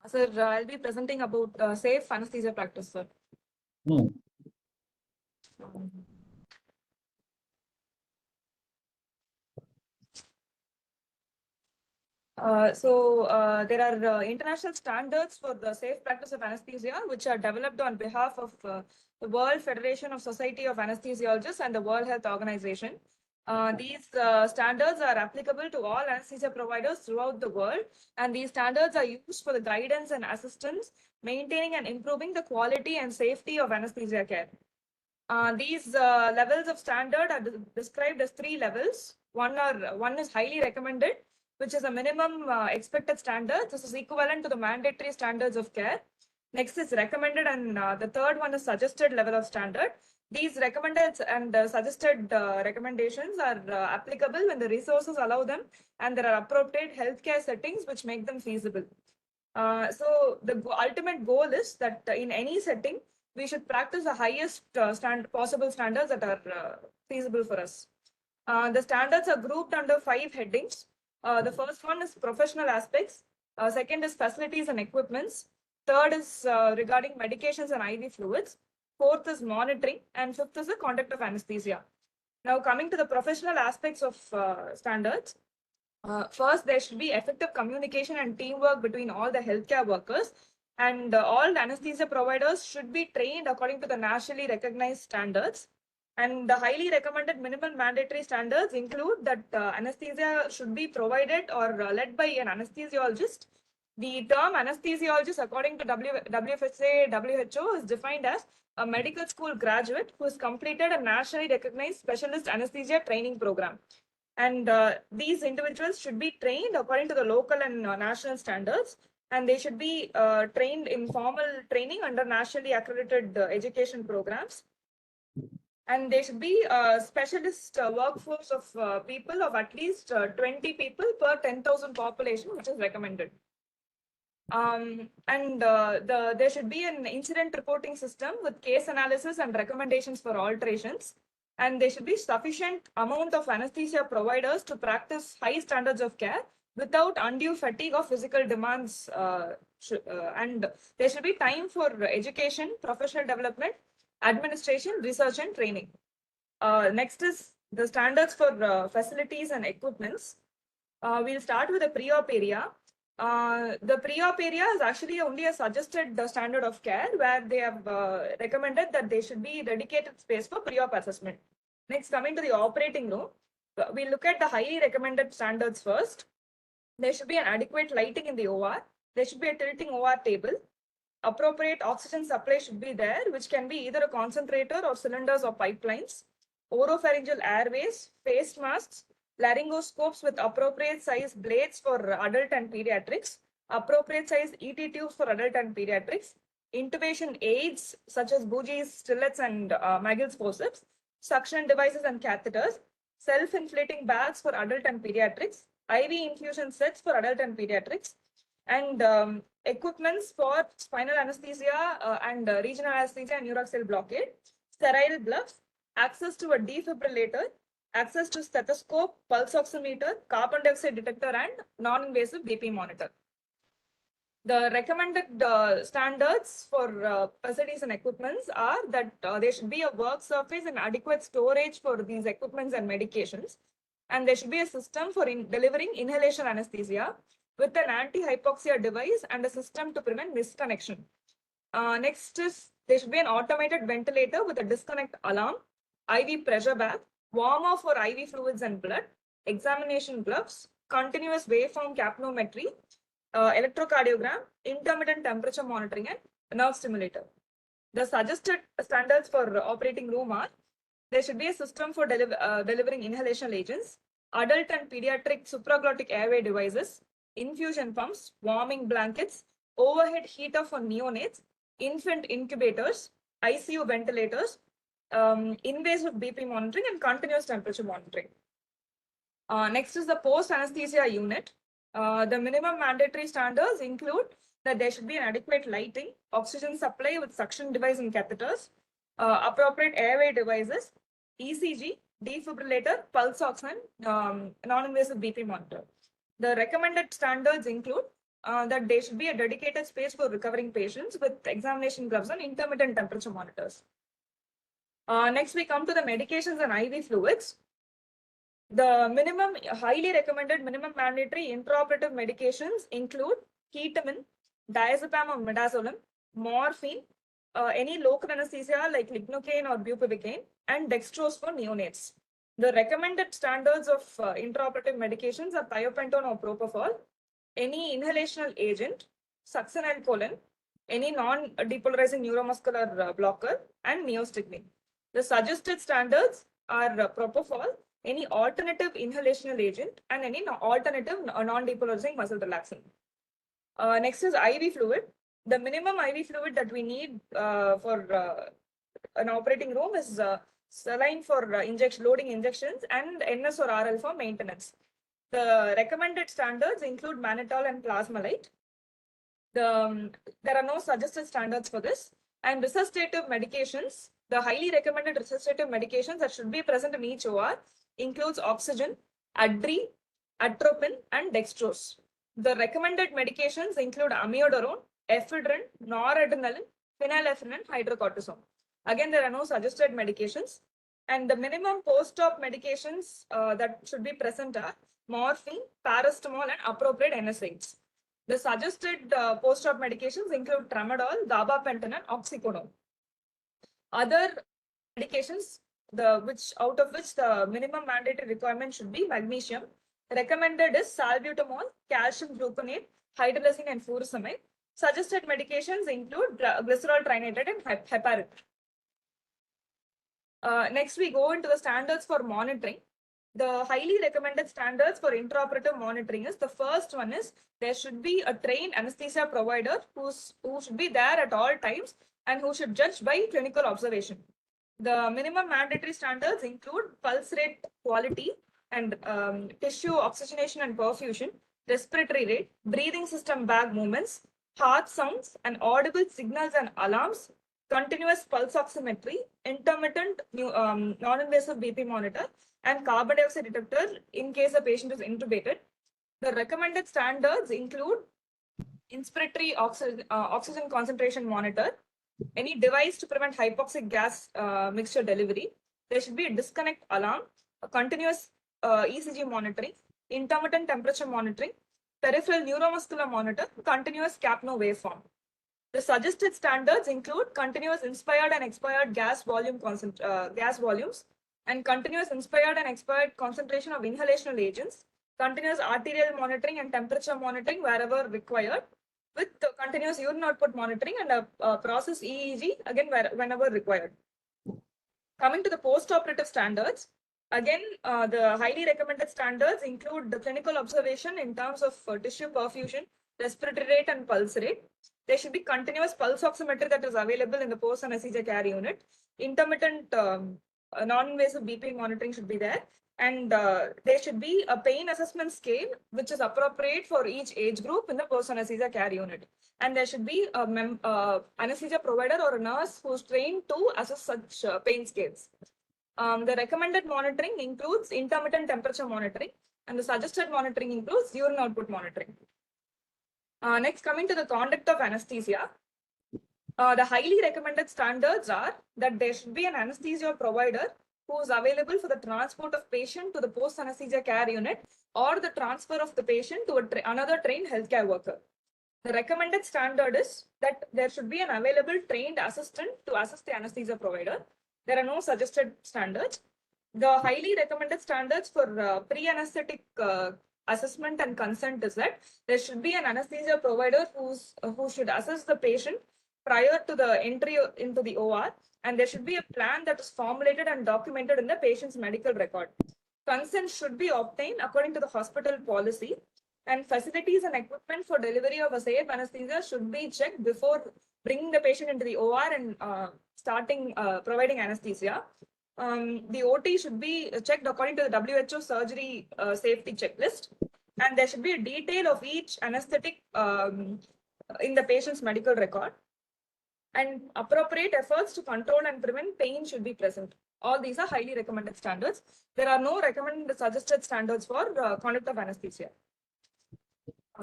Sir, I'll be presenting about safe anesthesia practice, sir. There are international standards for the safe practice of anesthesia, which are developed on behalf of the World Federation of Society of Anesthesiologists and the World Health Organization. These standards are applicable to all anesthesia providers throughout the world, and these standards are used for the guidance and assistance, maintaining and improving the quality and safety of anesthesia care. These levels of standard are described as 3 levels. One is highly recommended, which is a minimum expected standard. This is equivalent to the mandatory standards of care. Next is recommended, and the third one is suggested level of standard. These recommended and suggested recommendations are applicable when the resources allow them and there are appropriate healthcare settings which make them feasible. So the ultimate goal is that in any setting, we should practice the highest possible standards that are feasible for us. The standards are grouped under 5 headings. The first one is professional aspects. Second is facilities and equipments. Third is regarding medications and IV fluids. Fourth is monitoring. And fifth is the conduct of anesthesia. Now, coming to the professional aspects of standards. First, there should be effective communication and teamwork between all the healthcare workers, and all anesthesia providers should be trained according to the nationally recognized standards. And the highly recommended minimum mandatory standards include that anesthesia should be provided or led by an anesthesiologist. The term anesthesiologist, according to WFSA WHO, is defined as a medical school graduate who has completed a nationally recognized specialist anesthesia training program. And these individuals should be trained according to the local and national standards, and they should be trained in formal training under nationally accredited education programs. And they should be a specialist workforce of people of at least 20 people per 10,000 population, which is recommended. There should be an incident reporting system with case analysis and recommendations for alterations. And there should be sufficient amount of anesthesia providers to practice high standards of care without undue fatigue or physical demands. And there should be time for education, professional development, administration, research, and training. Next is the standards for facilities and equipments. We'll start with the pre-op area. The pre-op area is actually only a suggested standard of care where they have recommended that there should be dedicated space for pre-op assessment. Next, coming to the operating room, we look at the highly recommended standards first. There should be an adequate lighting in the OR. There should be a tilting OR table. Appropriate oxygen supply should be there, which can be either a concentrator or cylinders or pipelines. Oropharyngeal airways, face masks, laryngoscopes with appropriate size blades for adult and pediatrics, appropriate size ET tubes for adult and pediatrics, intubation aids such as bougies, stillets, and Magill's forceps, suction devices and catheters, self-inflating bags for adult and pediatrics, IV infusion sets for adult and pediatrics, and equipments for spinal anesthesia and regional anesthesia and neuroaxial blockade, sterile gloves, access to a defibrillator, access to stethoscope, pulse oximeter, carbon dioxide detector, and non-invasive BP monitor. The recommended standards for facilities and equipments are that there should be a work surface and adequate storage for these equipments and medications. And there should be a system for delivering inhalation anesthesia with an anti-hypoxia device and a system to prevent misconnection. Next is there should be an automated ventilator with a disconnect alarm, IV pressure bath, warmer for IV fluids and blood, examination gloves, continuous waveform capnometry, electrocardiogram, intermittent temperature monitoring, and nerve stimulator. The suggested standards for operating room are there should be a system for delivering inhalation agents, adult and pediatric supraglottic airway devices, infusion pumps, warming blankets, overhead heater for neonates, infant incubators, ICU ventilators, invasive BP monitoring, and continuous temperature monitoring. Next is the post-anesthesia unit. The minimum mandatory standards include that there should be an adequate lighting, oxygen supply with suction device and catheters, appropriate airway devices, ECG, defibrillator, pulse ox, and non-invasive BP monitor. The recommended standards include that there should be a dedicated space for recovering patients with examination gloves and intermittent temperature monitors. Next, we come to the medications and IV fluids. The minimum, highly recommended minimum mandatory intraoperative medications include ketamine, diazepam or midazolam, morphine, any local anesthesia like lignocaine or bupivacaine, and dextrose for neonates. The recommended standards of intraoperative medications are thiopentone or propofol, any inhalational agent, succinylcholine, any non-depolarizing neuromuscular blocker, and neostigmine. The suggested standards are propofol, any alternative inhalational agent, and any alternative non-depolarizing muscle relaxant. Next is IV fluid. The minimum IV fluid that we need for an operating room is saline for loading injections and NS or RL for maintenance. The recommended standards include mannitol and plasmalite. There are no suggested standards for this. And resuscitative medications, the highly recommended resuscitative medications that should be present in each OR includes oxygen, Adri, atropine, and dextrose. The recommended medications include amiodarone, ephedrine, noradrenaline, phenylephrine, and hydrocortisone. Again, there are no suggested medications. And the minimum post-op medications that should be present are morphine, paracetamol, and appropriate NSAIDs. The suggested post-op medications include tramadol, gabapentin, and oxycodone. Other medications, out of which the minimum mandatory requirement should be magnesium. Recommended is salbutamol, calcium gluconate, hydrolysine, and furosemide. Suggested medications include glycerol trinitrate and heparin. Next, we go into the standards for monitoring. The highly recommended standards for intraoperative monitoring is, the first one is there should be a trained anesthesia provider who should be there at all times and who should judge by clinical observation. The minimum mandatory standards include pulse rate quality and tissue oxygenation and perfusion, respiratory rate, breathing system bag movements, heart sounds and audible signals and alarms, continuous pulse oximetry, intermittent non-invasive BP monitor, and carbon dioxide detector in case a patient is intubated. The recommended standards include inspiratory oxygen concentration monitor, any device to prevent hypoxic gas mixture delivery. There should be a disconnect alarm, a continuous ECG monitoring, intermittent temperature monitoring, peripheral neuromuscular monitor, continuous CAPNO waveform. The suggested standards include continuous inspired and expired gas volumes, and continuous inspired and expired concentration of inhalational agents, continuous arterial monitoring and temperature monitoring wherever required, with continuous urine output monitoring and a process EEG again whenever required. Coming to the post-operative standards, again, the highly recommended standards include the clinical observation in terms of tissue perfusion, respiratory rate, and pulse rate. There should be continuous pulse oximetry that is available in the post-anesthesia care unit. Intermittent non-invasive BP monitoring should be there. And there should be a pain assessment scale which is appropriate for each age group in the post-anesthesia care unit. And there should be a anesthesia provider or a nurse who's trained to assess such pain scales. The recommended monitoring includes intermittent temperature monitoring, and the suggested monitoring includes urine output monitoring. Next, coming to the conduct of anesthesia. The highly recommended standards are that there should be an anesthesia provider who is available for the transport of patient to the post-anesthesia care unit or the transfer of the patient to another trained healthcare worker. The recommended standard is that there should be an available trained assistant to assist the anesthesia provider. There are no suggested standards. The highly recommended standards for pre-anesthetic assessment and consent is that there should be an anesthesia provider who should assess the patient prior to the entry into the OR, and there should be a plan that is formulated and documented in the patient's medical record. Consent should be obtained according to the hospital policy, and facilities and equipment for delivery of a safe anesthesia should be checked before bringing the patient into the OR and starting providing anesthesia. The OT should be checked according to the WHO surgery safety checklist, and there should be a detail of each anesthetic in the patient's medical record, and appropriate efforts to control and prevent pain should be present. All these are highly recommended standards. There are no recommended suggested standards for conduct of anesthesia.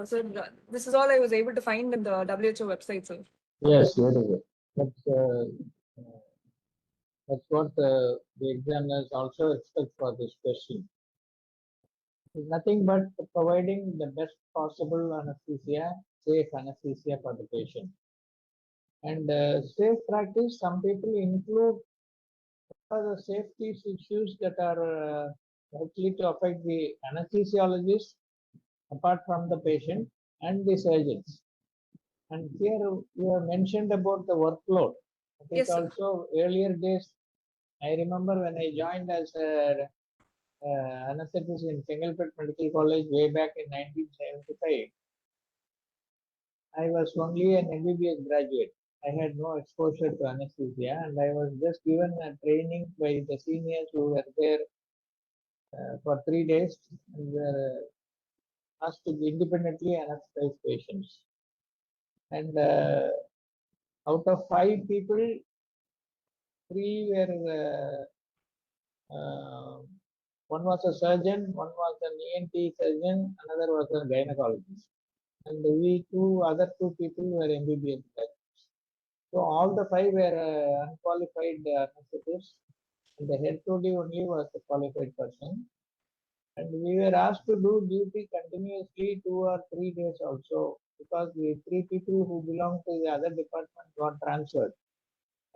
So this is all I was able to find in the WHO website, sir. Yes, very good. That's what the examiners also expect for this question. It's nothing but providing the best possible anesthesia, safe anesthesia for the patient. And safe practice, some people include the safety issues that are likely to affect the anesthesiologist apart from the patient and the surgeons. And here you have mentioned about the workload. It is Yes, sir. also earlier days. I remember when I joined as a anesthetist in Chengalpet Medical College way back in 1975. I was only an MBBS graduate. I had no exposure to anesthesia, and I was just given a training by the seniors who were there for 3 days and were asked to independently anesthetize patients. And out of 5 people, 3 were one was a surgeon, one was an ENT surgeon, another was a gynecologist, and we other two people were MBBS graduates. So all the 5 were unqualified anesthetists, and the head OD only was a qualified person. And we were asked to do duty continuously 2 or 3 days also, because the 3 people who belong to the other department got transferred.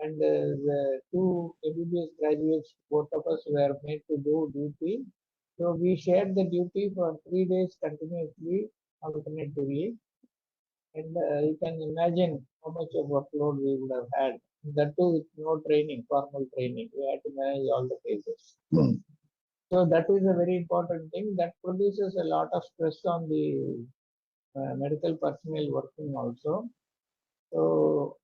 And the 2 MBBS graduates, both of us were made to do duty. So we shared the duty for 3 days continuously, alternatively. And you can imagine how much of workload we would have had. That too with no training, formal training. We had to manage all the cases. So that is a very important thing that produces a lot of stress on the medical personnel working also. So